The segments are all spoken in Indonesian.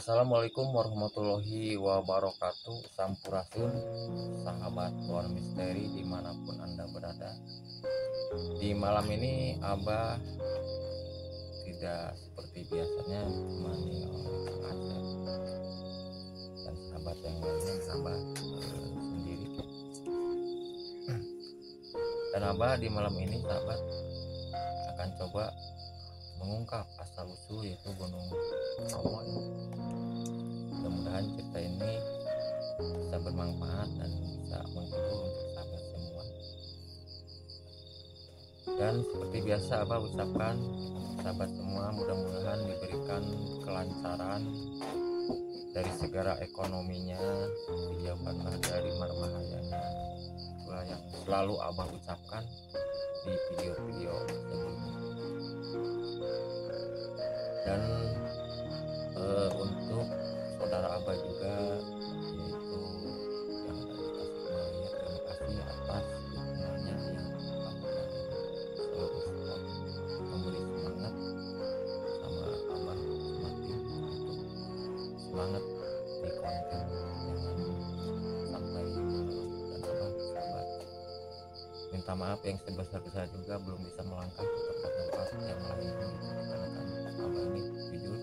Assalamualaikum warahmatullahi wabarakatuh. Sampurasun, sahabat Tuan Misteri dimanapun Anda berada. Di malam ini Abah tidak seperti biasanya ditemani oleh Kang Asep dan sahabat yang lainnya, Abah sendiri. Dan Abah di malam ini sahabat akan coba mengungkap asal usul yaitu Gunung Bromo. Mudah-mudahan cerita ini bisa bermanfaat dan bisa menghibur untuk sahabat semua. Dan seperti biasa Abah ucapkan sahabat semua mudah-mudahan diberikan kelancaran dari segala ekonominya, dijauhkanlah dari marbahayanya. Itulah yang selalu Abah ucapkan di video-video sebelumnya. Dan untuk saudara Abah juga yaitu yang ada di Tasikmalaya, terima kasih atas dukungannya yang selalu support, memberi semangat sama Abah sama tim untuk semangat di konten, jangan sampai malas. Dan Abah sahabat minta maaf yang sebesar-besar juga belum bisa melangkah ke tempat-tempat yang lain dikarenakan Abah ini jujur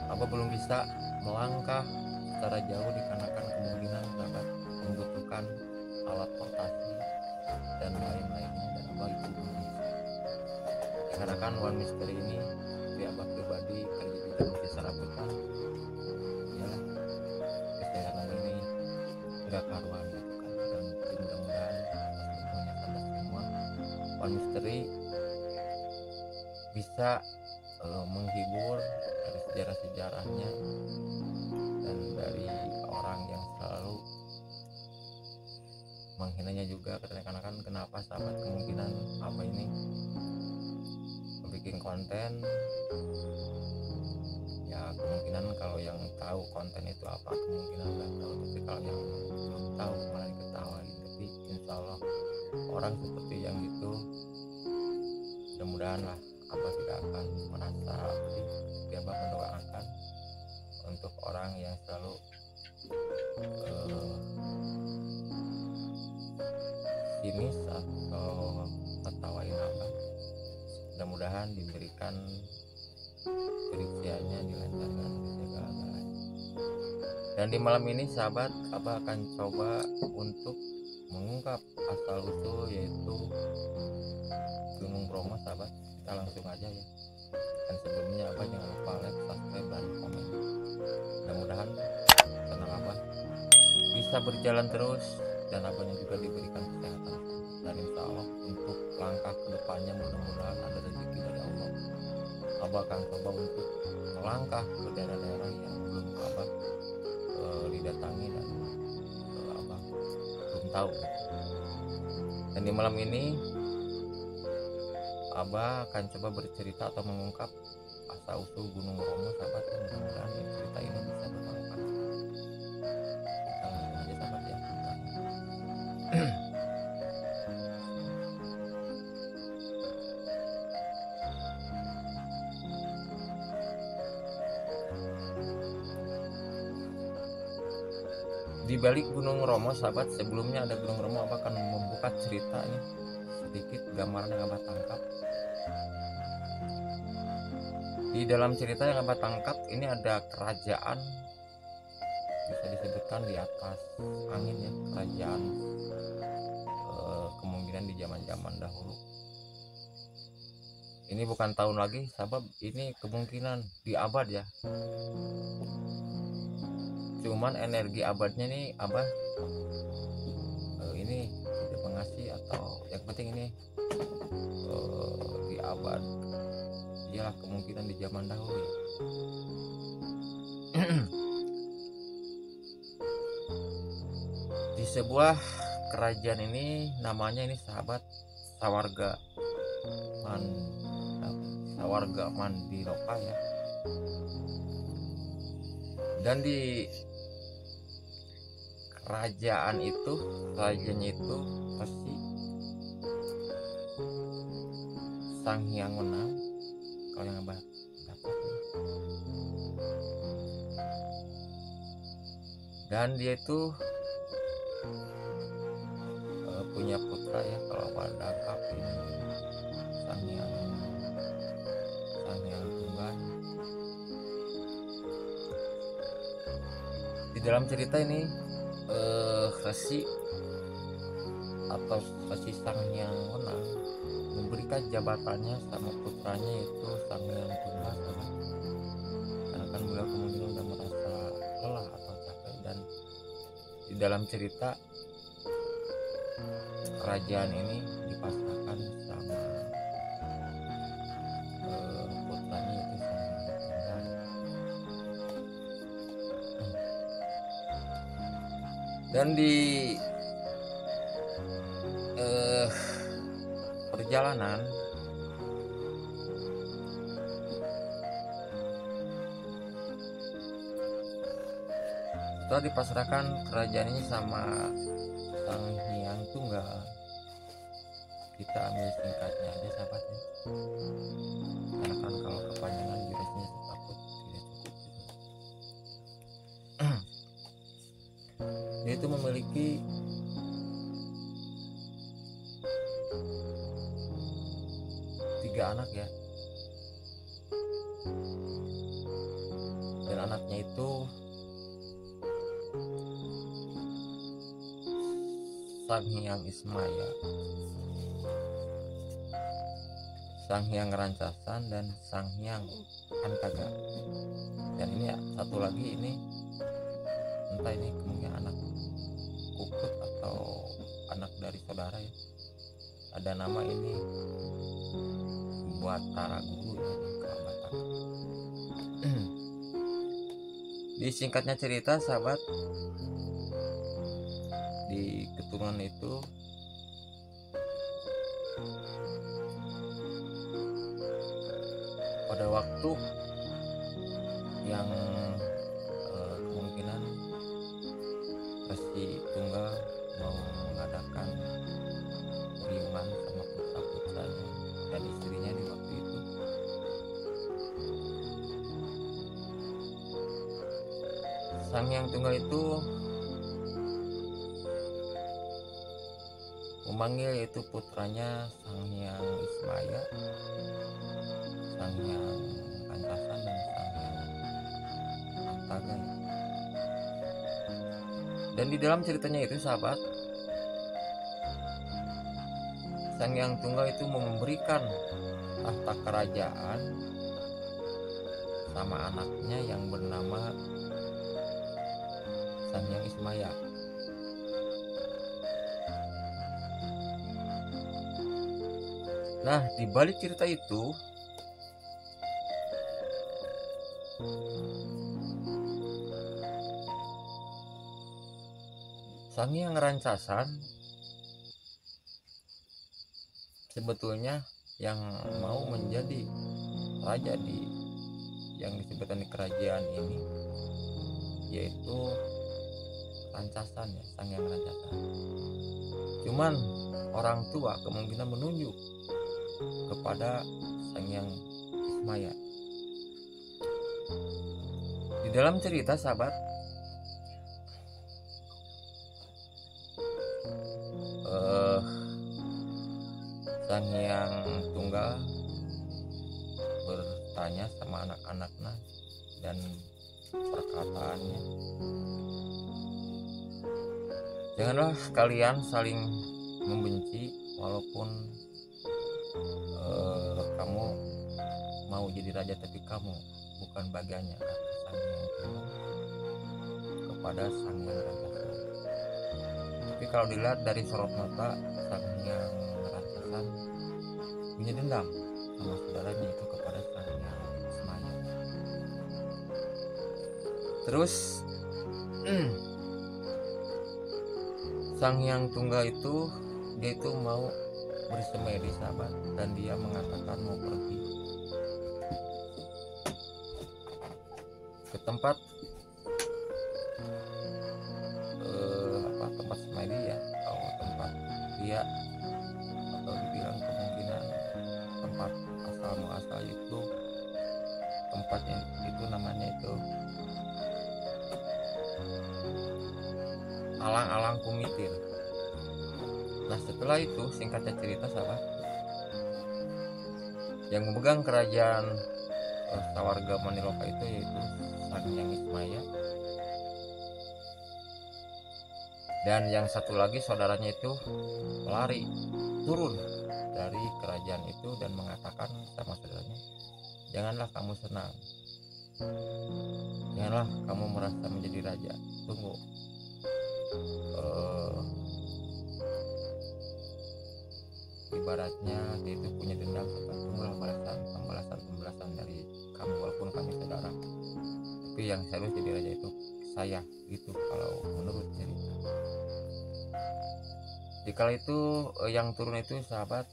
Abah belum bisa melangkah secara jauh dikarenakan kemungkinan dapat membutuhkan alat portasi dan lain-lainnya, dan Abah itu belum bisa dikarenakan One Mystery ini di Abah pribadi kerja di dalam desa Rabutan ya, kesehatan ini nggak karuan gitu kan. Dan mudah-mudahan atas dukungannya sahabat semua One Mystery bisa menghibur dari sejarah-sejarahnya dan dari orang yang selalu menghinanya juga, karena kan kenapa sahabat kemungkinan apa ini bikin konten ya, kemungkinan kalau yang tahu konten itu apa kemungkinan nggak tahu, tapi kalau yang belum tahu malah diketawain. Tapi insya Allah orang seperti yang itu mudah-mudahan lah Abah tidak akan merasa pedih. Tapi Abah mendoakan untuk orang yang selalu sinis atau ketawain Abah, mudah-mudahan diberikan kerinciannya, dilancarkan segala-galanya. Dan di malam ini sahabat Abah akan coba untuk mengungkap asal usul yaitu Gunung Bromo sahabat. Kita langsung aja ya. Dan sebelumnya Abah jangan lupa like, subscribe, dan komen. Mudah-mudahan channel Abah bisa berjalan terus dan Abahnya juga diberikan kesehatan. Dan insya Allah untuk langkah kedepannya mudah-mudahan ada rezeki dari Allah. Abah akan coba untuk melangkah ke daerah-daerah yang belum Abah didatangi dan Abah belum tahu. Dan di malam ini Abah akan coba bercerita atau mengungkap asal usul Gunung Bromo sahabat. Mudah-mudahan cerita ini bisa bermanfaat. Kita langsung aja sahabat ya. Di balik Gunung Bromo sahabat, sebelumnya ada Gunung Bromo, Abah akan membuka cerita ini sedikit gambaran yang Abah tangkap. Di dalam cerita yang Abah tangkap ini ada kerajaan, bisa disebutkan di atas angin ya, kerajaan kemungkinan di zaman-zaman dahulu. Ini bukan tahun lagi sahabat, ini kemungkinan di abad ya. Cuman energi abadnya nih Abah ini tidak mengasih, atau yang penting ini di abad iyalah kemungkinan di zaman dahulu ya. Di sebuah kerajaan ini namanya ini sahabat Sawarga Mandiropa ya. Dan di kerajaannya itu pasti Sang Hyang Wenang kalau yang Abah dapat. dan dia itu punya putra ya, kalau pada Kap ini sang yang tunggal. Di dalam cerita ini Resi atau Resi Sang Hyang Wenang memberikan jabatannya sama putranya itu Sang Hyang Tunggal, karena kan beliau kemudian udah merasa lelah atau capek. Dan di dalam cerita kerajaan ini dipasrahkan sama putranya itu Sang Hyang Tunggal. Dan di perjalanan setelah dipasrahkan kerajaan ini sama Sang Hyang Tunggal, kita ambil singkatnya aja sahabat ya, karena kan kalau kepanjangan durasinya takut tidak cukup gitu. Dia itu memiliki 3 anak ya, dan anaknya itu Sang Hyang Ismaya, Sang Hyang Rancasan, dan Sang Hyang Antaga. Dan ini ya, satu lagi ini entah ini kemungkinan anak kukut atau anak dari saudara ya, ada nama ini Batara Guru ya, kalau Batak. Di singkatnya cerita sahabat, di keturunan itu pada waktu yang kemungkinan Resi Tunggal mau mengadakan riungan sama putra-putranya dan istrinya di waktu itu, Sang Hyang Tunggal itu memanggil yaitu putranya Sang Hyang Ismaya, Sang Hyang Rancasan, dan Sang Hyang Antaga. Dan di dalam ceritanya itu sahabat, Sang Hyang Tunggal itu memberikan tahta kerajaan sama anaknya yang bernama Sang Hyang Ismaya. Nah, di balik cerita itu Sang Hyang Rancasan sebetulnya yang mau menjadi raja yang disebutkan di kerajaan ini, yaitu Rancasan ya, Sang Hyang Rancasan. Cuman orang tua kemungkinan menunjuk kepada Sang Hyang Ismaya. Di dalam cerita sahabat, Sang Hyang Tunggal bertanya sama anak-anaknya dan perkataannya, janganlah kalian saling membenci walaupun kamu mau jadi raja, tapi kamu bukan bagiannya, kata Sang Hyang Tunggal kepada Sang Hyang Rancasan. Tapi kalau dilihat dari sorot mata, Sang Hyang Rancasan punya dendam sama saudaranya itu kepada Sang Hyang Ismaya. Terus Sang Hyang Tunggal itu dia itu mau bersemedi sahabat, dan dia mengatakan mau pergi ke tempat tempat semedi ya, atau tempat dia, atau dibilang kemungkinan tempat asal muasal itu, tempatnya itu namanya itu alang-alang kumitir. Nah setelah itu singkatnya cerita sahabat, yang memegang kerajaan Sawarga Maniloka itu yaitu Sang Hyang Ismaya, dan yang satu lagi saudaranya itu lari turun dari kerajaan itu dan mengatakan sama saudaranya, janganlah kamu senang, janganlah kamu merasa menjadi raja, tunggu, ibaratnya dia itu punya dendam, tunggulah pembalasan dari kamu, walaupun kami saudara, tapi yang harus jadi raja itu saya, gitu kalau menurut cerita. Dikala itu yang turun itu sahabat,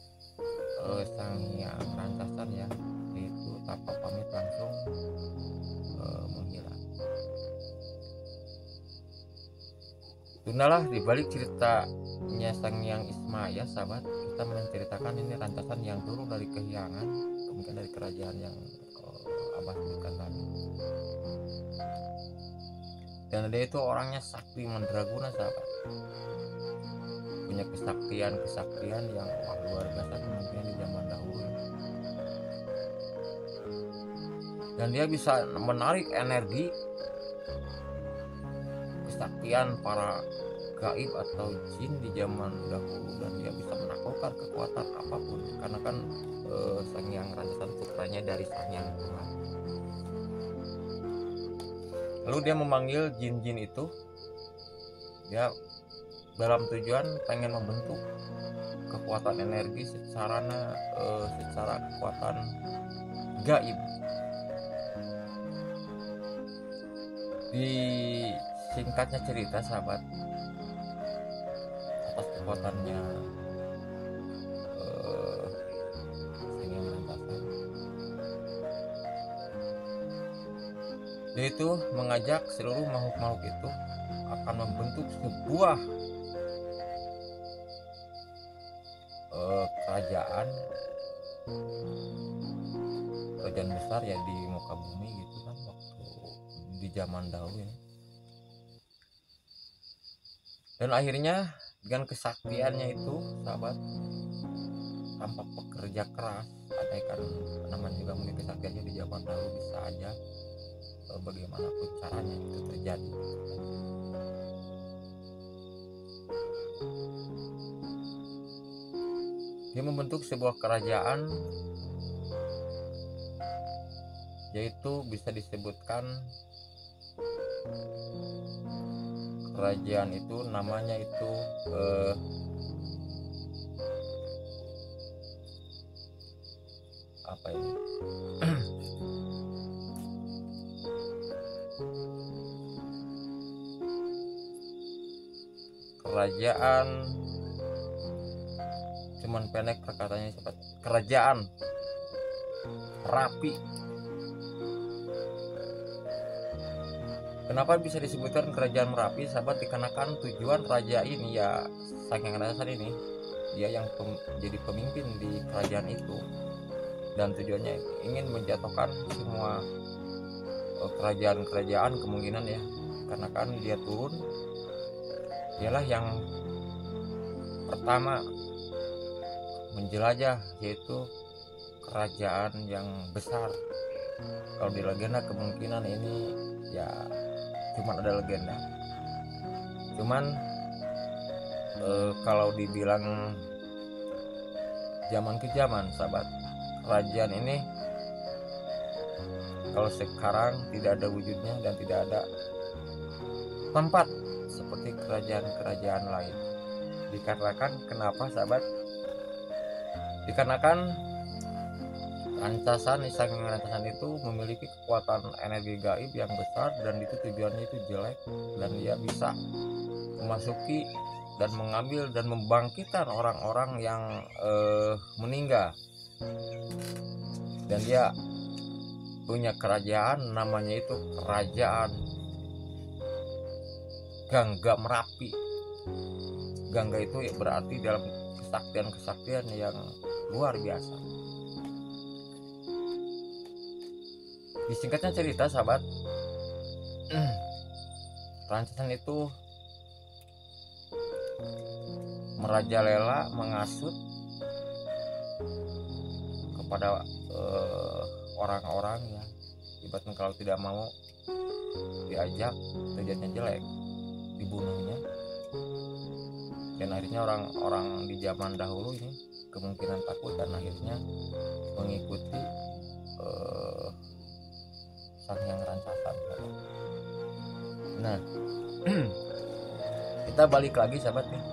Sang Hyang Rantasan ya, itu tanpa pamit langsung menghilang. Tundalah dibalik ceritanya Sang Hyang Ismaya sahabat, kita menceritakan ini Rantasan yang turun dari kehilangan, mungkin dari kerajaan yang Abah sebutkan tadi. Dan dia itu orangnya sakti mandraguna sahabat, punya kesaktian yang luar biasa kemungkinan di zaman dahulu, dan dia bisa menarik energi kesaktian para gaib atau jin di zaman dahulu, dan dia bisa menaklukkan kekuatan apapun karena kan Sang Hyang Rantasan putranya dari Sang Hyang Tuhan. Lalu dia memanggil jin-jin itu, dia dalam tujuan pengen membentuk kekuatan energi secara kekuatan gaib. Di singkatnya cerita sahabat, atas kekuatannya Sang Hyang Rantasan, dia itu mengajak seluruh makhluk-makhluk itu akan membentuk sebuah kerajaan besar ya di muka bumi gitu kan, waktu di zaman dahulu ini. Dan akhirnya dengan kesaktiannya itu sahabat, tanpa pekerja keras, ada kan namanya juga mungkin kesaktiannya di zaman dahulu bisa aja bagaimanapun caranya itu terjadi. Dia membentuk sebuah kerajaan, yaitu bisa disebutkan kerajaan itu namanya itu apa ini? Kerajaan, cuman pendek perkataannya cepat, kerajaan Merapi. Kenapa bisa disebutkan kerajaan Merapi sahabat? Dikarenakan tujuan raja ini ya, Sang Hyang Rantasan ini, dia yang jadi pemimpin di kerajaan itu, dan tujuannya ingin menjatuhkan semua kerajaan-kerajaan kemungkinan ya, karena kan dia turun, dialah yang pertama menjelajah, yaitu kerajaan yang besar. Kalau di legenda kemungkinan ini ya cuman ada legenda, cuman kalau dibilang zaman ke zaman sahabat, kerajaan ini kalau sekarang tidak ada wujudnya dan tidak ada tempat seperti kerajaan-kerajaan lain. Dikarenakan kenapa sahabat? Dikarenakan Rantasan, Sang Hyang Rantasan itu memiliki kekuatan energi gaib yang besar, dan itu tujuannya itu jelek, dan dia bisa memasuki dan mengambil dan membangkitkan orang-orang yang meninggal. Dan dia punya kerajaan namanya itu kerajaan Gangga Merapi. Gangga itu berarti dalam kesaktian yang luar biasa. Disingkatnya cerita sahabat, Rantasan itu merajalela, mengasut kepada orang-orang ya, ibaratnya kalau tidak mau diajak tujuannya jelek, dibunuhnya. Dan akhirnya orang-orang di zaman dahulu ini kemungkinan takut dan akhirnya mengikuti sang yang rancasan. Nah, kita balik lagi sahabat nih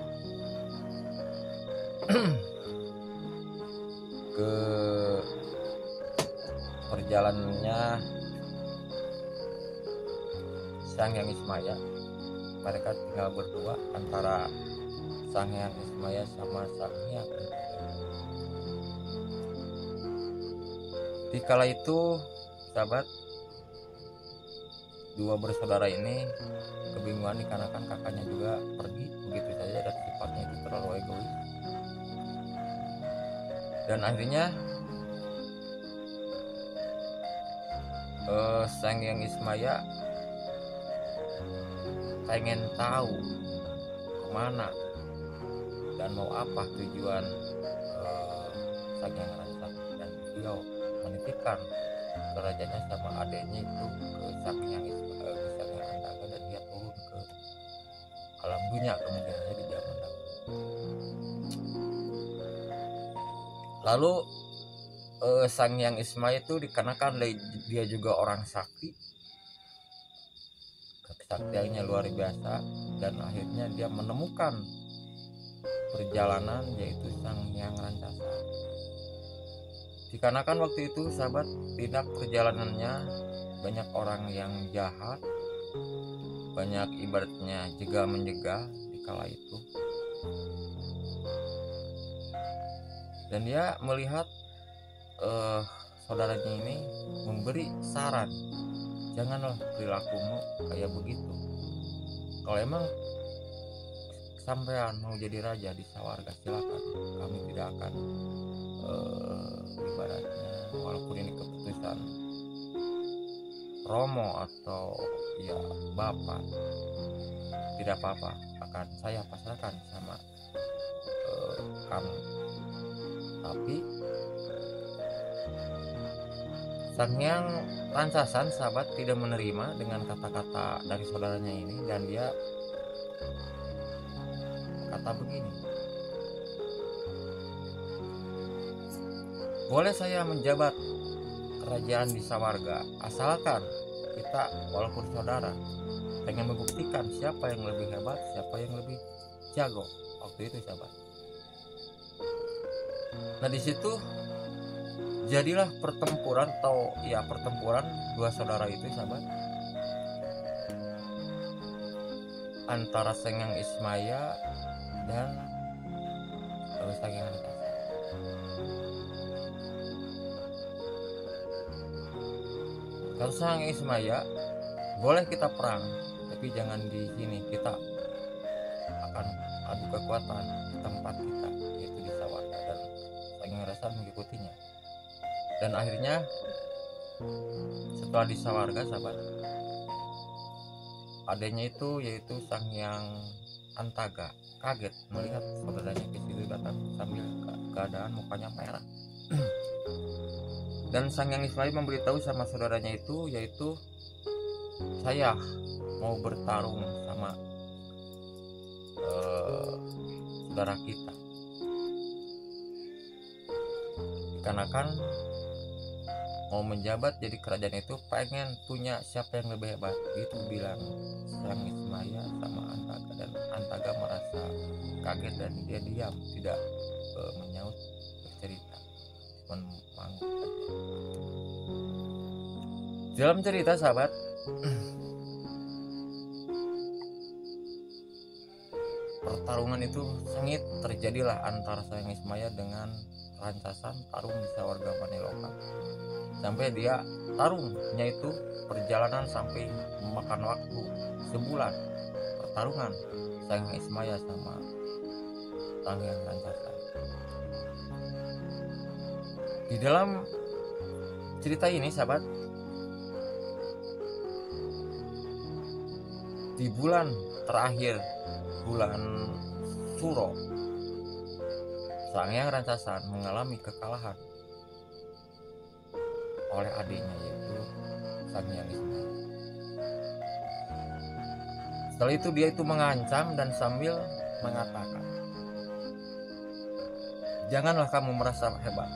ke perjalanannya Sang Hyang Ismaya. Mereka tinggal berdua antara Sang Hyang Ismaya sama Sang Hyang. Di kala itu sahabat, dua bersaudara ini kebingungan dikarenakan kakaknya juga pergi begitu saja dan sifatnya itu terlalu egois. Dan akhirnya Sang Hyang Ismaya pengen tahu kemana dan mau apa tujuan Sang Hyang Rancasan, dan beliau menitipkan kerajaannya sama adiknya itu ke Sang Hyang Antaga, dan dia turun ke alam dunia kemungkinannya di zaman dahulu. Lalu Sang Hyang Ismaya itu dikarenakan dia juga orang sakti, kesaktiannya luar biasa, dan akhirnya dia menemukan perjalanan yaitu Sang Hyang Rancasan. Dikarenakan waktu itu sahabat, tidak perjalanannya banyak orang yang jahat, banyak ibaratnya jegal menjegal di kala itu. Dan dia melihat saudaranya ini memberi saran, janganlah perilakumu kayak begitu. Kalau emang sampean mau jadi raja di Sawarga, silakan, kami tidak akan ibaratnya walaupun ini keputusan Romo atau ya Bapak, tidak apa-apa, akan saya pasrahkan sama kamu. Tapi Sang Hyang Rancasan sahabat tidak menerima dengan kata-kata dari saudaranya ini, dan dia kata begini, boleh saya menjabat kerajaan di Sawarga asalkan kita walaupun saudara pengen membuktikan siapa yang lebih hebat, siapa yang lebih jago waktu itu sahabat. Nah di situ jadilah pertempuran atau ya pertempuran dua saudara itu sahabat, antara Sang Hyang Ismaya dan Sang Hyang Rancasan. Kalau Sang Hyang Ismaya, boleh kita perang, tapi jangan di sini, kita akan adu kekuatan di tempat kita yaitu di Sawarga, dan Sang Hyang Rancasan mengikutinya. Dan akhirnya setelah di Sawarga sahabat, adanya itu yaitu Sang Hyang Antaga kaget melihat saudaranya ke situ datang sambil keadaan mukanya merah. Dan Sang Hyang Ismaya memberitahu sama saudaranya itu yaitu, saya mau bertarung sama saudara kita, dikarenakan mau menjabat jadi kerajaan itu pengen punya siapa yang lebih hebat, gitu bilang Sang Ismaya sama Antaga. Dan Antaga merasa kaget dan dia diam, tidak menyaut bercerita, cuma mengangguk. Dalam cerita sahabat, pertarungan itu sengit terjadilah antara Sang Hyang Ismaya dengan Rancasan, taruh di Sawarga Maneloka. Sampai dia tarungnya itu perjalanan sampai memakan waktu sebulan pertarungan Sang Hyang Ismaya sama Sang Hyang Rancasan. Di dalam cerita ini sahabat, di bulan terakhir bulan Suro, sang yang raksasa, mengalami kekalahan oleh adiknya yaitu Sang Hyang Ismaya. Setelah itu dia itu mengancam dan sambil mengatakan, janganlah kamu merasa hebat,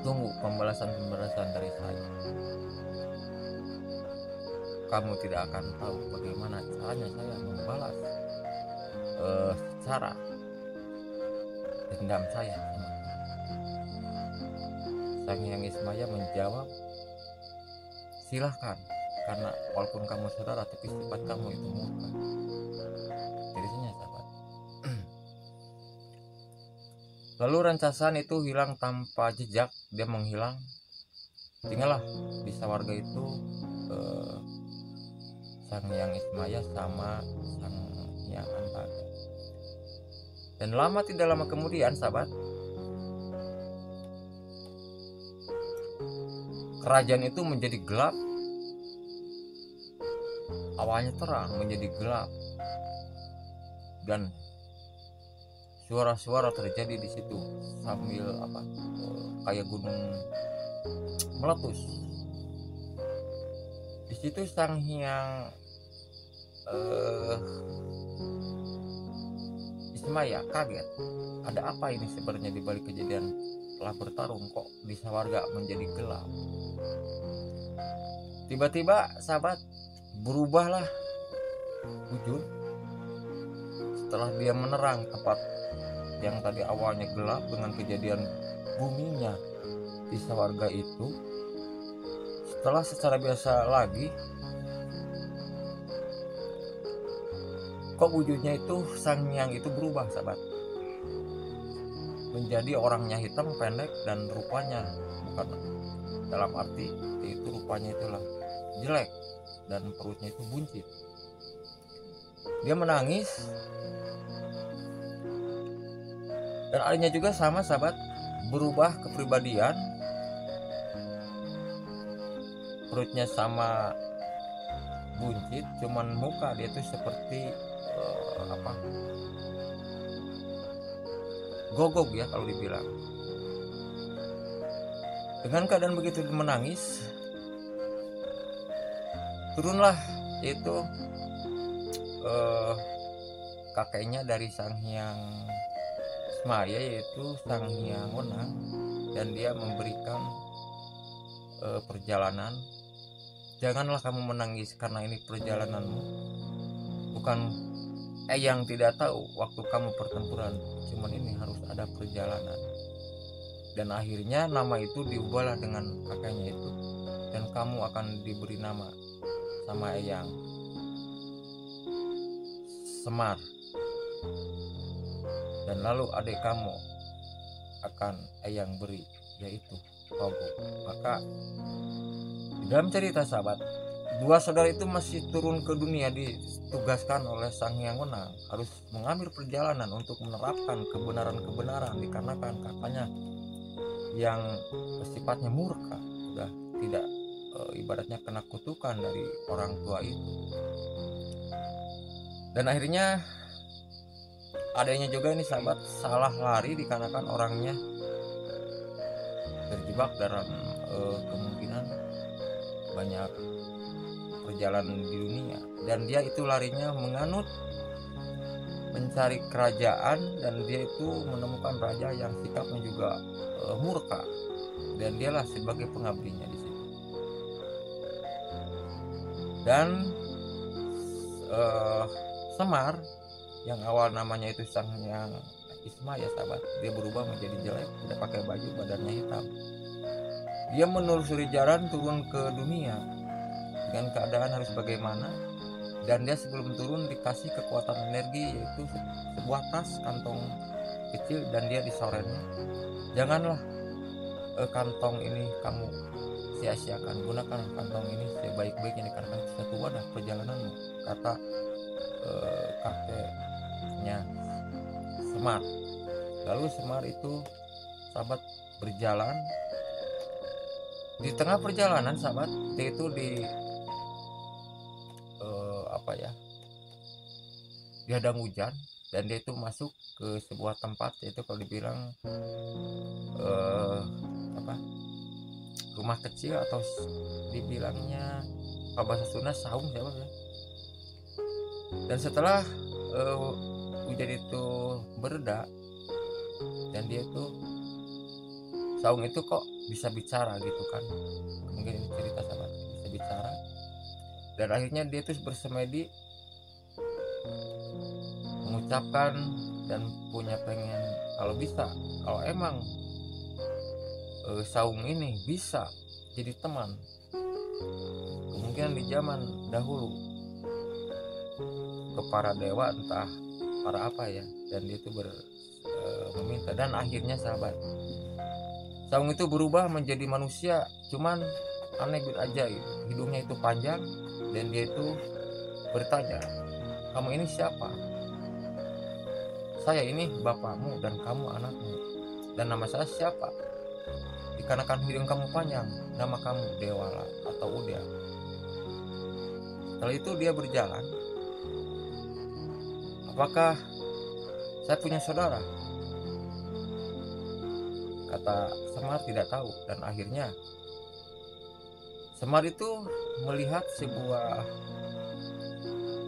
tunggu pembalasan dari saya. Kamu tidak akan tahu bagaimana caranya saya membalas cara dendam saya. Sang Hyang Ismaya menjawab, silahkan, karena walaupun kamu saudara tapi sifat kamu itu murka. Jadinya sahabat. Lalu rancasan itu hilang tanpa jejak, dia menghilang. Tinggallah di sawarga itu Sang Hyang Ismaya sama Sang Hyang Antaga. Dan tidak lama kemudian sahabat, kerajaan itu menjadi gelap. Awalnya terang menjadi gelap, dan suara-suara terjadi di situ sambil kayak gunung meletus. Di situ Sang Hyang Ismaya kaget, ada apa ini sebenarnya di balik kejadian telah bertarung kok di sawarga menjadi gelap. Tiba-tiba sahabat, berubahlah wujud setelah dia menerang tempat yang tadi awalnya gelap dengan kejadian buminya di sawarga itu. Setelah secara biasa lagi, kok wujudnya itu Sang Hyang itu berubah sahabat, menjadi orangnya hitam pendek dan rupanya, bukan dalam arti itu rupanya itulah jelek dan perutnya itu buncit. Dia menangis, dan adanya juga sama sahabat, berubah kepribadian, perutnya sama buncit, cuman muka dia tuh seperti gogok ya kalau dibilang. Dengan keadaan begitu menangis, turunlah itu kakeknya dari Sang Hyang Ismaya yaitu Sang Hyang Wenang, dan dia memberikan perjalanan. Janganlah kamu menangis karena ini perjalananmu, bukan yang tidak tahu waktu kamu pertempuran, cuman ini harus ada perjalanan. Dan akhirnya nama itu diubahlah dengan kakeknya itu, dan kamu akan diberi nama sama Eyang Semar, dan lalu adik kamu akan Eyang beri yaitu Togo. Maka di dalam cerita sahabat, dua saudara itu masih turun ke dunia, ditugaskan oleh Sang Hyang Wenang harus mengambil perjalanan untuk menerapkan kebenaran-kebenaran, dikarenakan kakaknya yang sifatnya murka sudah tidak ibaratnya kena kutukan dari orang tua itu. Dan akhirnya adanya juga ini sahabat salah lari dikarenakan orangnya terjebak dalam kemungkinan banyak perjalanan di dunia, dan dia itu larinya menganut mencari kerajaan, dan dia itu menemukan raja yang sikapnya juga murka, dan dialah sebagai pengabdinya di situ. Dan Semar yang awal namanya itu Sang Hyang Ismaya sahabat, dia berubah menjadi jelek, tidak pakai baju, badannya hitam. Dia menelusuri jalan turun ke dunia dengan keadaan harus bagaimana, dan dia sebelum turun dikasih kekuatan energi yaitu sebuah tas kantong kecil, dan dia disorennya, janganlah kantong ini kamu sia-siakan, gunakan kantong ini sebaik-baiknya dikarenakan satu wadah perjalananmu, kata kakeknya Semar. Lalu Semar itu sahabat berjalan, di tengah perjalanan sahabat dia itu dihadang hujan, dan dia itu masuk ke sebuah tempat, yaitu kalau dibilang eh, apa, rumah kecil atau dibilangnya kalau bahasa Sunda saung siapa ya. Dan setelah hujan itu bereda dan dia itu saung itu kok bisa bicara gitu kan, mungkin ini cerita sahabat, bisa bicara. Dan akhirnya dia terus bersemedi mengucapkan dan punya pengen, kalau bisa, kalau emang saung ini bisa jadi teman, kemungkinan di zaman dahulu, ke para dewa entah para apa ya, dan dia itu meminta. Dan akhirnya sahabat, saung itu berubah menjadi manusia, cuman aneh aja, hidungnya itu panjang, dan dia itu bertanya, kamu ini siapa? Saya ini bapakmu dan kamu anakmu. Dan nama saya siapa? Dikarenakan hidung kamu panjang, nama kamu Dewala atau Uda. Setelah itu dia berjalan. Apakah saya punya saudara? Kata Semar tidak tahu. Dan akhirnya Semar itu melihat sebuah,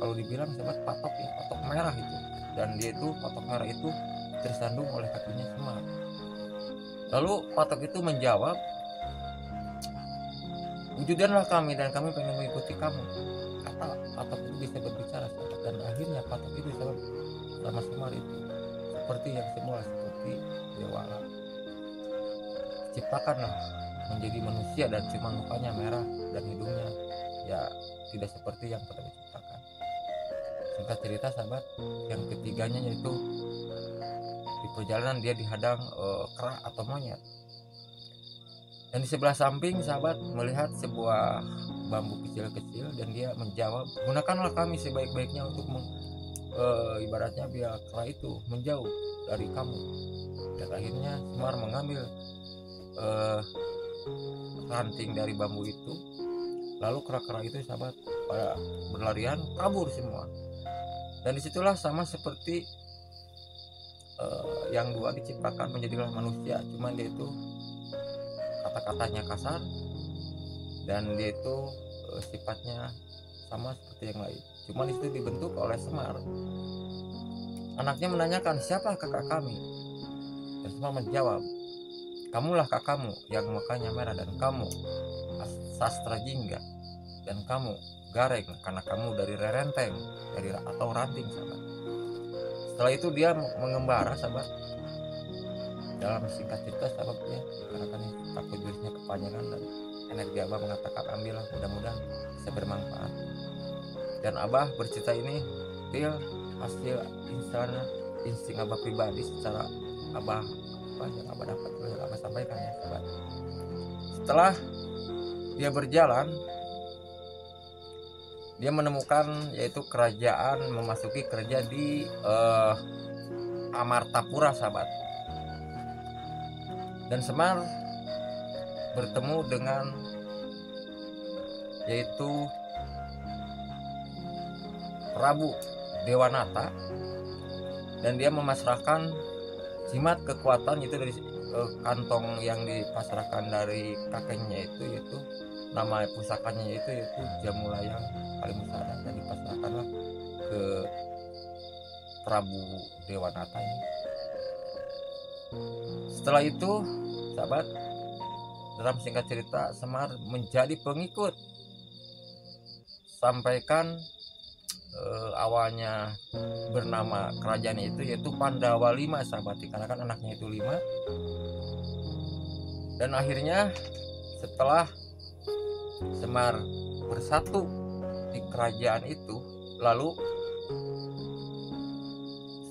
kalau dibilang sahabat, patok ya, patok merah itu. Dan dia itu, patok merah itu tersandung oleh kakinya Semar. Lalu patok itu menjawab, wujudkanlah kami dan kami pengen mengikuti kamu. Kata patok itu bisa berbicara sahabat. Dan akhirnya patok itu sahabat sama Semar itu seperti yang semula, seperti Dewala. Ciptakanlah menjadi manusia dan cuma mukanya merah dan hidungnya ya tidak seperti yang pernah diciptakan. Singkat cerita sahabat, yang ketiganya yaitu di perjalanan dia dihadang kera atau monyet. Dan di sebelah samping sahabat melihat sebuah bambu kecil-kecil, dan dia menjawab, gunakanlah kami sebaik-baiknya untuk ibaratnya biar kera itu menjauh dari kamu. Dan akhirnya Semar mengambil ranting dari bambu itu, lalu kera-kera itu sahabat pada berlarian kabur semua. Dan disitulah sama seperti yang dua diciptakan menjadilah manusia, cuman dia itu kata-katanya kasar dan dia itu sifatnya sama seperti yang lain. Cuman itu dibentuk oleh Semar. Anaknya menanyakan, siapa kakak kami? Dan Semar menjawab, kamulah kakakmu yang mukanya merah, dan kamu sastra jingga, dan kamu gareng karena kamu dari rerenteng, dari atau ranting sahabat. Setelah itu dia mengembara sahabat. Dalam singkat cerita sahabat ya, karena kan takut jurusnya kepanjangan, dan energi Abah mengatakan ambillah, mudah-mudahan bisa bermanfaat. Dan Abah bercerita ini real hasil insting Abah pribadi, secara Abah apa yang Abah dapat, yang Abah sampaikan ya sahabat. Setelah dia berjalan, dia menemukan yaitu kerajaan, memasuki kerja di Amartapura sahabat. Dan Semar bertemu dengan yaitu Prabu Dewanata, dan dia memasrahkan jimat kekuatan itu dari kantong yang dipasrahkan dari kakeknya itu, yaitu nama pusakanya yaitu jamu layang Kalimusada, dan dipasrahkanlah ke Prabu Dewanata ini. Setelah itu sahabat, dalam singkat cerita Semar menjadi pengikut, sampaikan awalnya bernama kerajaan itu yaitu Pandawa 5 sahabat, karena kan anaknya itu 5. Dan akhirnya setelah Semar bersatu di kerajaan itu, lalu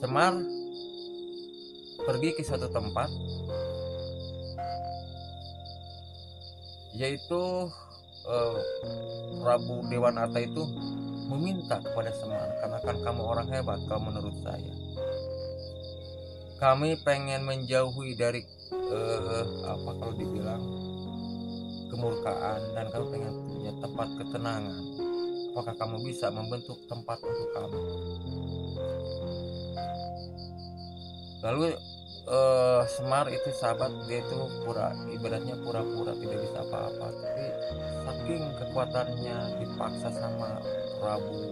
Semar pergi ke suatu tempat, yaitu Prabu Dewanata itu meminta kepada Semar, karena kan kamu orang hebat, kalau menurut saya kami pengen menjauhi dari apa kalau dibilang kemurkaan, dan kami pengen punya tempat ketenangan. Apakah kamu bisa membentuk tempat untuk kami? Lalu Semar itu sahabat, dia itu ibaratnya pura-pura tidak bisa apa-apa, tapi saking kekuatannya dipaksa sama Prabu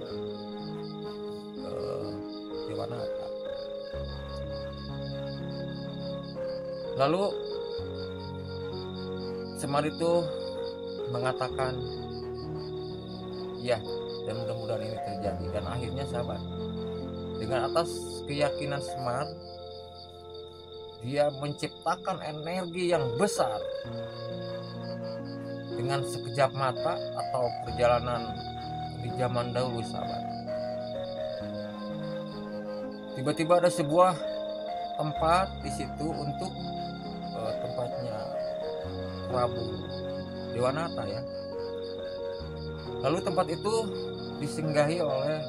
Dewanata. Lalu Semar itu mengatakan ya, dan mudah-mudahan ini terjadi. Dan akhirnya sahabat, dengan atas keyakinan Semar, dia menciptakan energi yang besar dengan sekejap mata, atau perjalanan di zaman dahulu sahabat. Tiba-tiba ada sebuah tempat di situ untuk tempatnya Prabu Dewanata ya. Lalu tempat itu disinggahi oleh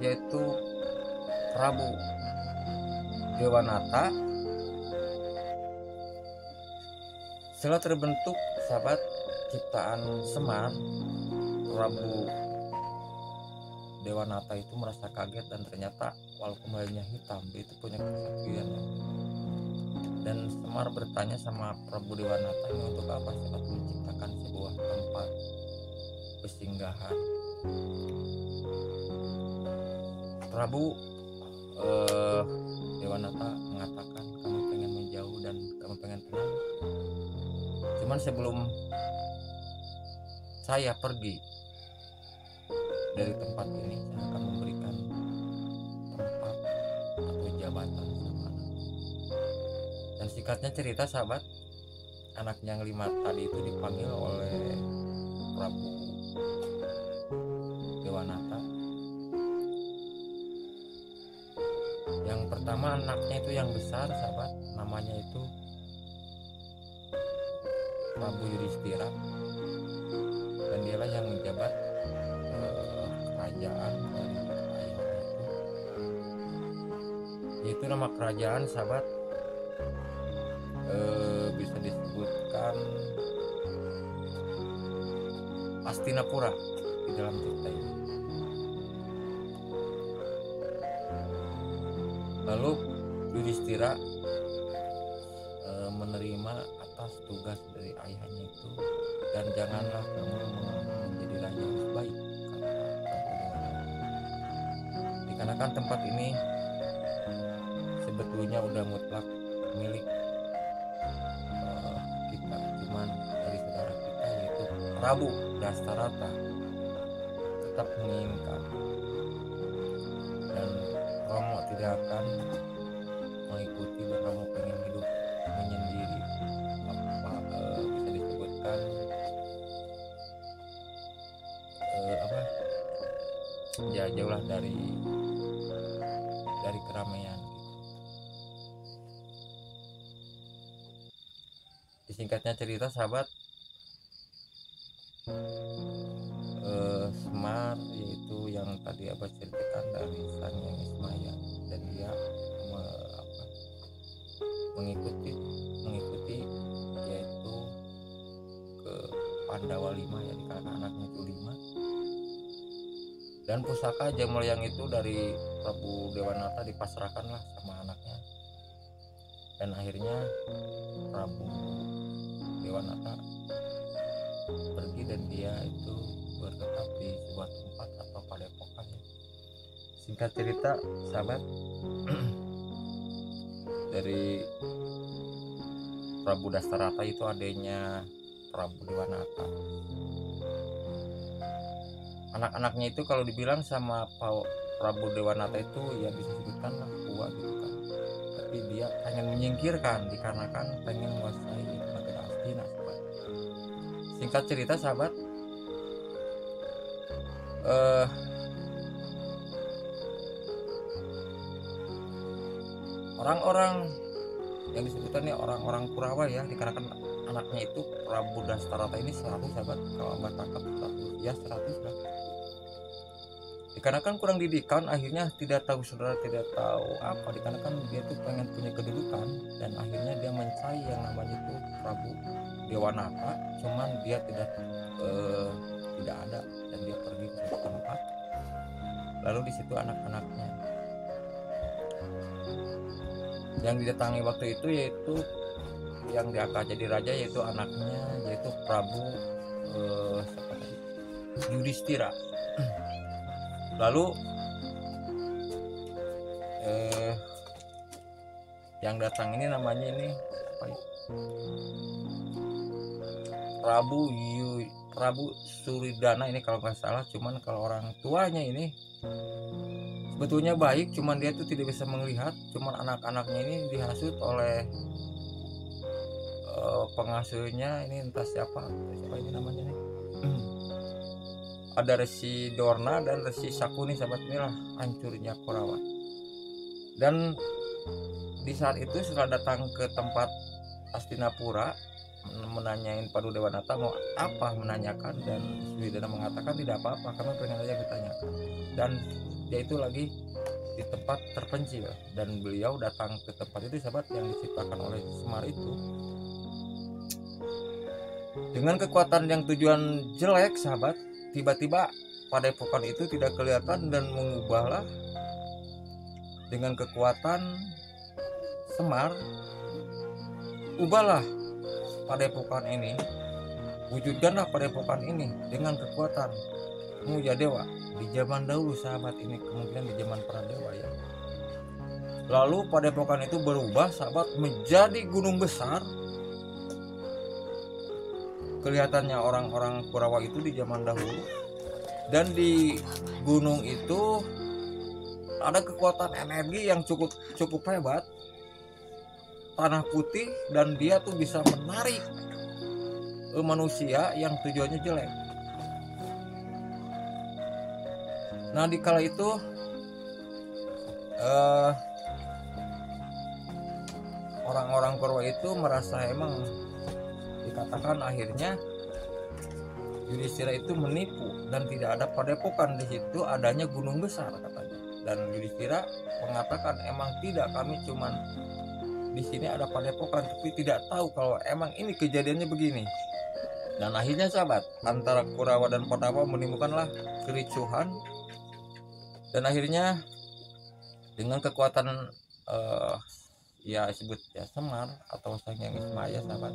yaitu Prabu Dewanata. Setelah terbentuk sahabat ciptaan Semar, Prabu Dewanata itu merasa kaget, dan ternyata walaupun wajahnya hitam, dia itu punya kesaktian. Dan Semar bertanya sama Prabu Dewanata, ini untuk apa sahabat menciptakan sebuah tempat persinggahan? Prabu Dewanata mengatakan, kamu pengen menjauh dan kamu pengen tenang, cuman sebelum saya pergi dari tempat ini, saya akan memberikan tempat atau jabatan sama anak. Dan singkatnya cerita sahabat, anaknya yang 5 tadi itu dipanggil oleh Prabu Dewanata. Yang pertama anaknya itu yang besar sahabat, namanya itu Prabu Yudhistira, dan dialah yang menjabat kerajaan dari ayahnya itu, yaitu nama kerajaan sahabat bisa disebutkan Hastinapura di dalam cerita ini. Lalu Yudhistira menerima atas tugas dari ayahnya itu, dan janganlah kamu menjadi raja yang baik, kata Prabu Dewanata. Dikarenakan tempat ini sebetulnya udah mutlak milik kita, cuman dari saudara kita yaitu Prabu Dastarata tetap menginginkan, dan Romo tidak akan mengikuti, dan Romo pengen hidup menyendiri, bisa disebutkan ya jauhlah dari keramaian. Disingkatnya cerita sahabat, Semar yaitu yang tadi abah ceritakan dari Sang Hyang Ismaya, dan dia mengikuti yaitu ke Pandawa 5 ya, dikarenakan anaknya itu 5. Dan pusaka Jambalayang itu dari Prabu Dewanata dipasrahkanlah sama anaknya, dan akhirnya Prabu Dewanata pergi, dan dia itu bertetap di sebuah tempat atau padepokan. Singkat cerita sahabat, dari Prabu Dastarata itu adanya Prabu Dewanata. Anak-anaknya itu kalau dibilang sama Prabu Dewanata itu ya bisa disebutkan lah tua gitu kan, tapi dia pengen menyingkirkan dikarenakan pengen menguasai negara Hastina sahabat. Singkat cerita sahabat, orang-orang yang disebutkan nih orang-orang Kurawa ya, dikarenakan anaknya itu Prabu Dastarata ini 100 sahabat, kalau abah tangkap 100 ya 100 lah. Dikarenakan kurang didikan, akhirnya tidak tahu saudara, tidak tahu apa, dikarenakan dia tuh pengen punya kedudukan, dan akhirnya dia mencari yang namanya itu Prabu Dewanata, cuman dia tidak ada, dan dia pergi ke suatu tempat. Lalu di situ anak-anaknya Yang didatangi waktu itu yaitu yang diangkat jadi raja, yaitu anaknya, yaitu Prabu Yudhistira. Lalu yang datang ini namanya ini apa ya? Prabu Suridana ini kalau nggak salah. Cuman kalau orang tuanya ini sebetulnya baik, cuman dia tuh tidak bisa melihat. Cuman anak-anaknya ini dihasut oleh pengasuhnya ini, entah siapa ini namanya nih. Ada Resi Dorna dan Resi Sakuni, sahabat. Inilah hancurnya Kurawa. Dan di saat itu setelah datang ke tempat Hastinapura menanyain Padu Dewanata mau apa, menanyakan, dan Suridana mengatakan tidak apa-apa, kami pengen aja ditanyakan. Dan dia itu lagi di tempat terpencil, dan beliau datang ke tempat itu, sahabat, yang diciptakan oleh Semar itu dengan kekuatan yang tujuan jelek, sahabat. Tiba-tiba padepokan itu tidak kelihatan dan mengubahlah dengan kekuatan Semar. Ubahlah padepokan ini, wujudkanlah padepokan ini dengan kekuatan Muja Dewa di zaman dahulu, sahabat. Ini kemungkinan di zaman Pradewa ya. Lalu padepokan itu berubah, sahabat, menjadi gunung besar. Kelihatannya orang-orang Kurawa itu di zaman dahulu, dan di gunung itu ada kekuatan energi yang cukup hebat, tanah putih, dan dia tuh bisa menarik manusia yang tujuannya jelek. Nah, di kala itu orang-orang Kurawa itu merasa emang dikatakan akhirnya Yudhistira itu menipu dan tidak ada padepokan di situ, adanya gunung besar katanya. Dan Yudhistira mengatakan emang tidak, kami cuman di sini ada padepokan, tapi tidak tahu kalau emang ini kejadiannya begini. Dan akhirnya, sahabat, antara Kurawa dan Pandawa menimbulkanlah kericuhan, dan akhirnya dengan kekuatan ya sebut ya Semar atau Sang Hyang Ismaya, sahabat,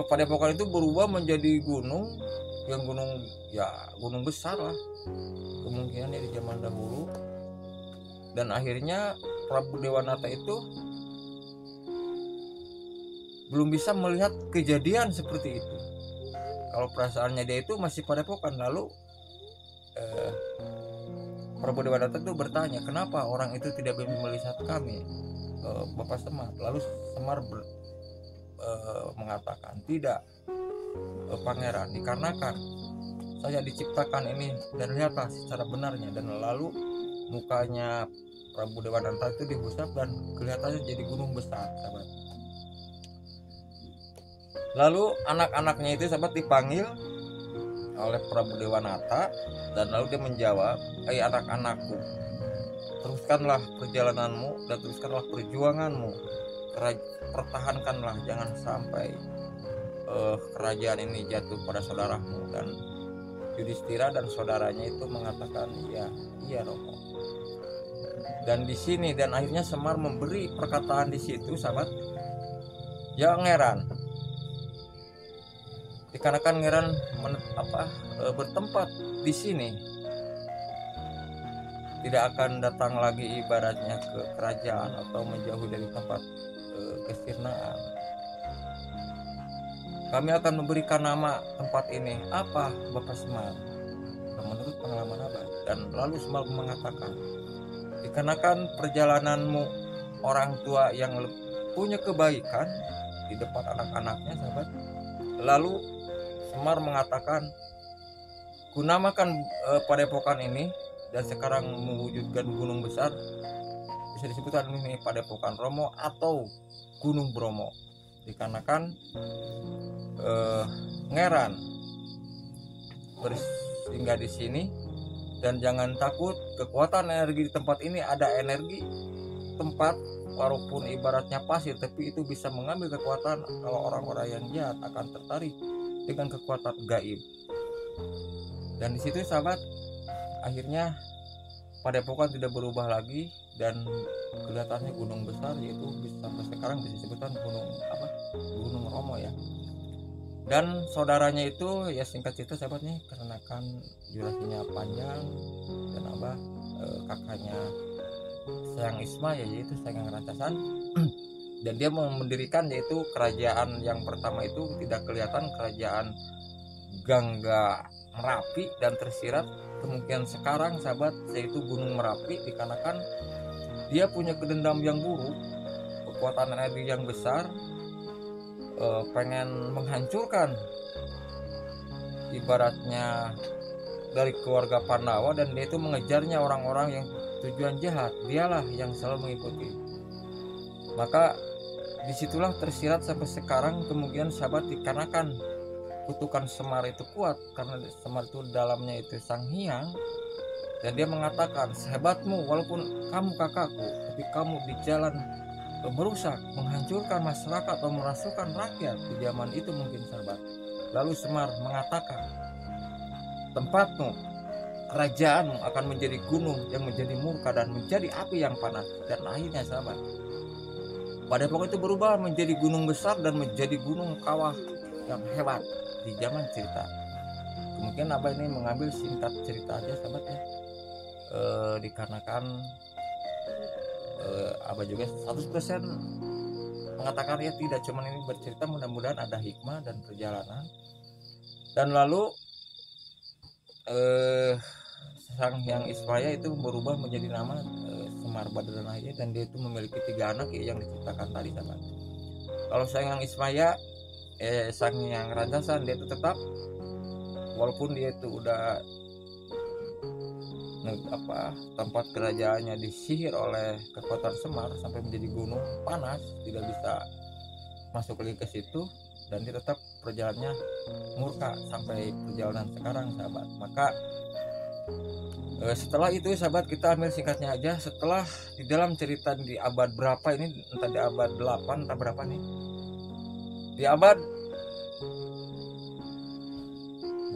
padepokan itu berubah menjadi gunung, yang gunung besar lah kemungkinan di zaman dahulu. Dan akhirnya Prabu Dewanata itu belum bisa melihat kejadian seperti itu. Kalau perasaannya dia itu masih padepokan. Lalu Prabu Dewanata itu bertanya, kenapa orang itu tidak melihat kami, Bapak Semar? Lalu Semar mengatakan, tidak, Pangeran, dikarenakan saya diciptakan ini, dan lihatlah secara benarnya. Dan lalu mukanya Prabu Dewanata itu dihusap dan kelihatannya jadi gunung besar, sahabat. Lalu anak-anaknya itu, sahabat, dipanggil oleh Prabu Dewanata, dan lalu dia menjawab, anak-anakku, teruskanlah perjalananmu dan teruskanlah perjuanganmu, pertahankanlah, jangan sampai kerajaan ini jatuh pada saudaramu. Dan Yudhistira dan saudaranya itu mengatakan, iya Romo. Dan di sini, dan akhirnya Semar memberi perkataan di situ, sahabat, yang heran, dikarenakan Ngeran bertempat di sini, tidak akan datang lagi ibaratnya ke kerajaan atau menjauh dari tempat kestirnaan. Kami akan memberikan nama tempat ini apa, Bapak Semar, menurut pengalaman Abah. Dan lalu Semar mengatakan, dikarenakan perjalananmu orang tua yang punya kebaikan di depan anak-anaknya, sahabat. Lalu Semar mengatakan, kunamakan padepokan ini, dan sekarang mewujudkan gunung besar, bisa disebutkan ini Padepokan Romo atau Gunung Bromo, dikarenakan Ngeran bersinggah di sini. Dan jangan takut, kekuatan energi di tempat ini ada energi tempat, walaupun ibaratnya pasir, tapi itu bisa mengambil kekuatan. Kalau orang-orang yang jahat akan tertarik dengan kekuatan gaib. Dan di situ, sahabat, akhirnya Padepokan tidak berubah lagi dan kelihatannya gunung besar, yaitu sampai sekarang bisa disebutkan Gunung Romo ya. Dan saudaranya itu ya singkat cerita sahabat nih, karena kan durasinya panjang dan kakaknya Sayang Isma yaitu Sayang Rancasan dan dia mendirikan yaitu kerajaan yang pertama itu tidak kelihatan, kerajaan Gangga Merapi, dan tersirat kemungkinan sekarang sahabat yaitu Gunung Merapi, dikarenakan dia punya kedendam yang buruk, kekuatan energi yang besar, pengen menghancurkan ibaratnya dari keluarga Pandawa, dan dia itu mengejarnya orang-orang yang tujuan jahat, dialah yang selalu mengikuti. Maka disitulah tersirat sampai sekarang kemungkinan sahabat, dikarenakan kutukan Semar itu kuat, karena Semar itu dalamnya itu Sang Hyang, dan dia mengatakan, sehebatmu walaupun kamu kakakku, tapi kamu di jalan merusak, menghancurkan masyarakat atau merasukan rakyat di zaman itu mungkin sahabat. Lalu Semar mengatakan, tempatmu, kerajaanmu akan menjadi gunung yang menjadi murka dan menjadi api yang panas. Dan akhirnya sahabat, Padepokan itu berubah menjadi gunung besar dan menjadi gunung kawah yang hebat di zaman cerita. Kemungkinan Abah ini mengambil singkat cerita aja sahabat ya, dikarenakan Abah juga 100% mengatakan ya tidak cuma ini bercerita, mudah-mudahan ada hikmah dan perjalanan. Dan lalu Sang Hyang Ismaya itu berubah menjadi nama Semar Badranaya, dan dia itu memiliki 3 anak ya, yang diceritakan tadi sahabat. Kalau Sang Hyang Ismaya, Sang Hyang Rancasan, dia itu tetap walaupun dia itu udah tempat kerajaannya disihir oleh kekuatan Semar sampai menjadi gunung panas, tidak bisa masuk lagi ke situ, dan dia tetap perjalanannya murka sampai perjalanan sekarang sahabat. Maka setelah itu sahabat, kita ambil singkatnya aja, setelah di dalam cerita di abad berapa ini, entah di abad 8 entah berapa nih, di abad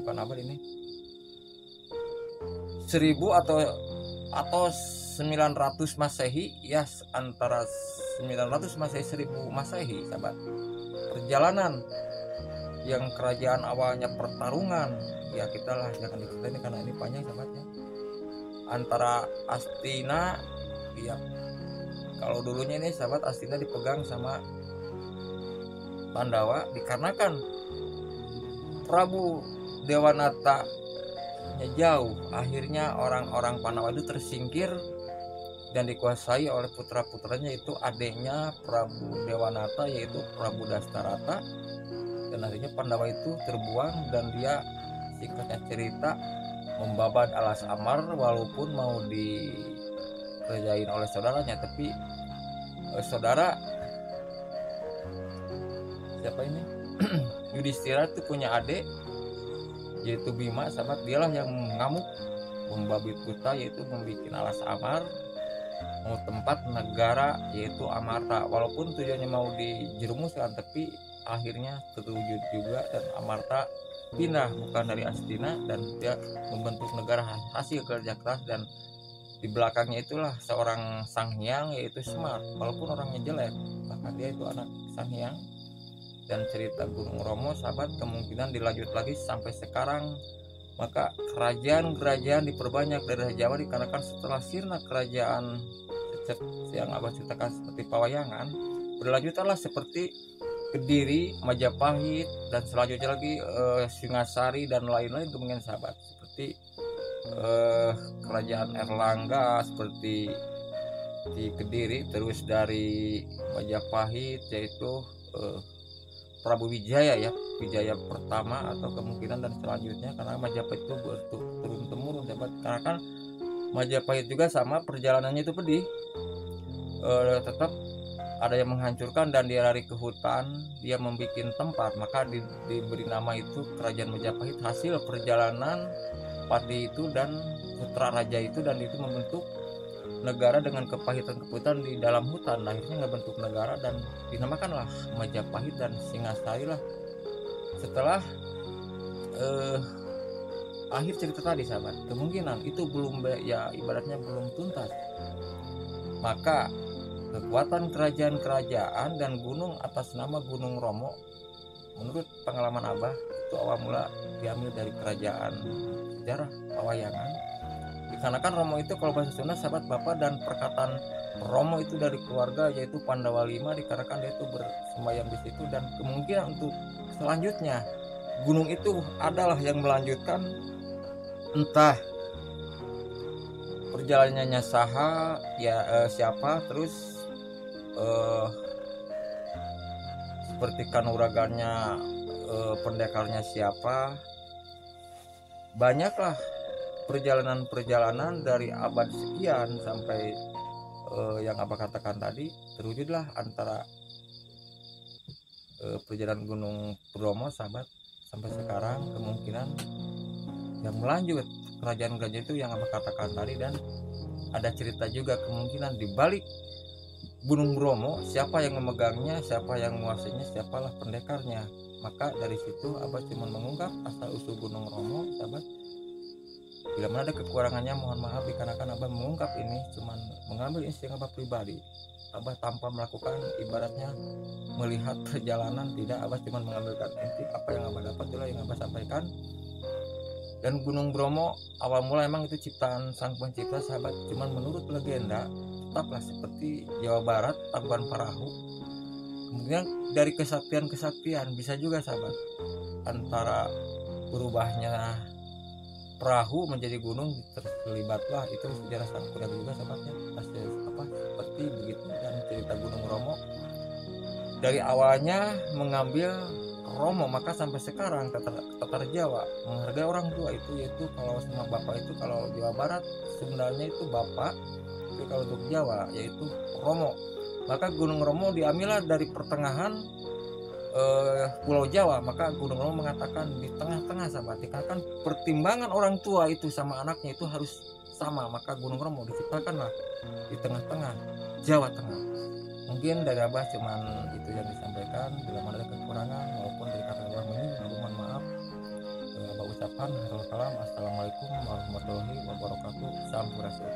bukan abad ini 1000 atau 900 Masehi ya, antara 900 Masehi 1000 Masehi sahabat, perjalanan yang kerajaan awalnya pertarungan ya, kita lah jangan diceritain karena ini panjang sahabatnya, antara Astina ya, kalau dulunya ini sahabat Astina dipegang sama Pandawa, dikarenakan Prabu Dewanata jauh, akhirnya orang-orang Pandawa itu tersingkir dan dikuasai oleh putra-putranya, itu adiknya Prabu Dewanata yaitu Prabu Dastarata, dan akhirnya Pandawa itu terbuang dan dia singkatnya cerita membabat alas Amar, walaupun mau dikerjain oleh saudaranya, tapi saudara siapa ini Yudhistira itu punya adik yaitu Bima sahabat, dialah yang mengamuk membabit buta, yaitu membuat alas Amar, mau tempat negara yaitu Amarta, walaupun tujuannya mau dijerumuskan, tapi akhirnya terwujud juga, dan Amarta pindah bukan dari Astina, dan dia membentuk negara hasil kerja keras, dan di belakangnya itulah seorang Sang Hyang yaitu Semar, walaupun orangnya jelek, bahkan dia itu anak Sang Hyang. Dan cerita Gunung Romo sahabat kemungkinan dilanjut lagi sampai sekarang. Maka kerajaan-kerajaan diperbanyak dari Jawa, dikarenakan setelah sirna kerajaan yang Abah ceritakan seperti Pawayangan, berlanjutlah seperti Kediri, Majapahit, dan selanjutnya lagi Singasari dan lain-lain kemungkinan sahabat, seperti kerajaan Erlangga seperti di Kediri, terus dari Majapahit yaitu Prabu Wijaya ya, Wijaya pertama atau kemungkinan, dan selanjutnya karena Majapahit itu turun temurun sahabat, karena kan Majapahit juga sama perjalanannya itu pedih, tetap ada yang menghancurkan dan dia lari ke hutan, dia membuat tempat, maka diberi nama itu Kerajaan Majapahit, hasil perjalanan Pati itu dan putra raja itu, dan itu membentuk negara dengan kepahitan-kepahitan di dalam hutan, akhirnya ngebentuk negara dan dinamakanlah Majapahit dan Singasari lah. Setelah akhir cerita tadi sahabat, kemungkinan itu belum ya ibaratnya belum tuntas. Maka kekuatan kerajaan-kerajaan dan gunung atas nama Gunung Romo, menurut pengalaman Abah, itu awal mula diambil dari kerajaan sejarah Pawayangan. Dikarenakan Romo itu kalau bahasa Sunda sahabat bapak, dan perkataan Romo itu dari keluarga yaitu Pandawa Lima, dikarenakan dia itu bersembayang di situ. Dan kemungkinan untuk selanjutnya gunung itu adalah yang melanjutkan, entah perjalanannya saha ya, siapa, terus seperti kanuragannya, pendekarnya siapa. Banyaklah perjalanan-perjalanan dari abad sekian sampai yang Abah katakan tadi, terwujudlah antara perjalanan Gunung Bromo sahabat sampai sekarang. Kemungkinan yang melanjut kerajaan-kerajaan itu yang Abah katakan tadi. Dan ada cerita juga kemungkinan di balik Gunung Bromo, siapa yang memegangnya, siapa yang menguasainya, siapalah pendekarnya. Maka dari situ Abah cuma mengungkap asal usul Gunung Bromo sahabat. Bila mana ada kekurangannya mohon maaf, dikarenakan Abah mengungkap ini cuman mengambil insting Abah pribadi. Abah tanpa melakukan ibaratnya melihat perjalanan, tidak, Abah cuma mengambilkan insting apa yang Abah dapat, itulah yang Abah sampaikan. Dan Gunung Bromo awal mula emang itu ciptaan sang pencipta sahabat, cuman menurut legenda tetaplah seperti Jawa Barat Tangkuban Parahu. Kemudian dari kesaktian bisa juga sahabat, antara berubahnya perahu menjadi gunung terlibatlah itu sejarah sang kuda juga sahabatnya, seperti begitu. Dan cerita Gunung Bromo dari awalnya mengambil Romo, maka sampai sekarang Tatar Jawa menghargai orang tua itu, yaitu kalau sama bapak itu, kalau Jawa Barat sebenarnya itu bapak, tapi kalau untuk Jawa yaitu Romo. Maka Gunung Romo diambillah dari pertengahan Pulau Jawa. Maka Gunung Romo mengatakan di tengah-tengah sahabat, dikarenakan pertimbangan orang tua itu sama anaknya itu harus sama, maka Gunung Romo diciptakanlah di tengah-tengah Jawa Tengah. Mungkin dari Abah cuman itu yang disampaikan. Bila mana ada kekurangan maupun dari kata Abah ini, mohon maaf. Abah ucapkan assalamualaikum warahmatullahi wabarakatuh. Salam Rasul.